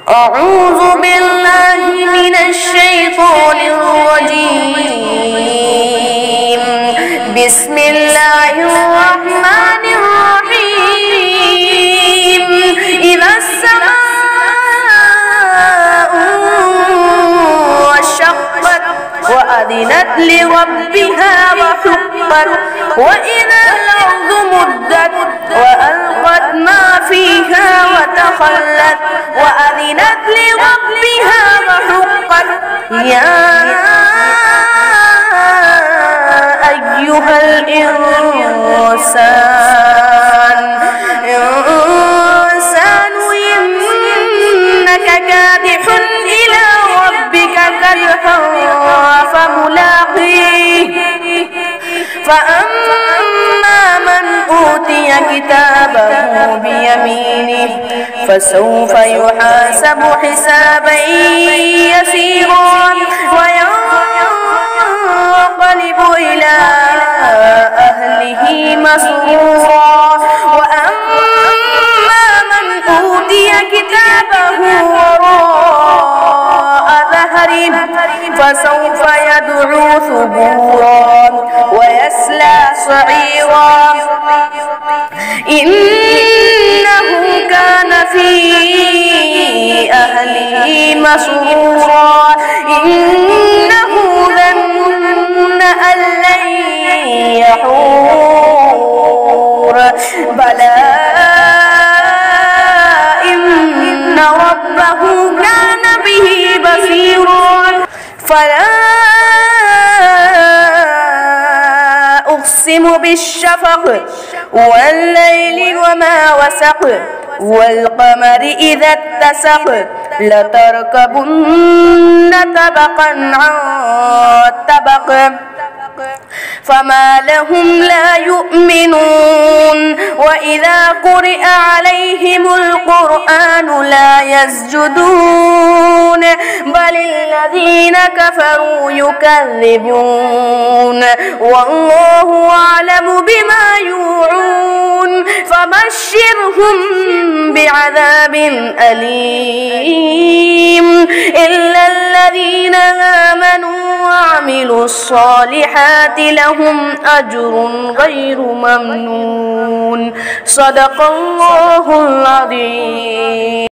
أعوذ بالله من الشيطان الرجيم. بسم الله الرحمن الرحيم. إذا السماء انشقت وأذنت لربها وحقت وإذا الأرض مدت وألقت ما فيها وتخلت وأذنت لربها وحقت. يا أيها الإنسان إنك كادح إلى ربك كدحا فملاقيه. فأما من أوتي كتابه بيمينه فسوف يحاسب حسابا يسيرا وينقلب إلى أهله مسرورا. وأما من أوتي كتابه وراء ظهره فسوف يدعو ثبورا ويصلى سعيرا. إنه كان في أهله مسرورا. إنه ظن أن لن يحور. بلى إن ربه كان به بصيرا. فلا أقسم بالشفق والليل وما وسق والقمر إذا اتسق لتركبن طبقا عن طبق فما لهم لا يؤمنون. وإذا قرئ عليهم القرآن لا يسجدون بل الذين كفروا يكذبون والله أعلم بما يوعون. فبشرهم بعذاب أليم إلا الذين آمنوا وعملوا الصالحات لهم أجر غير ممنون. صدق الله العظيم.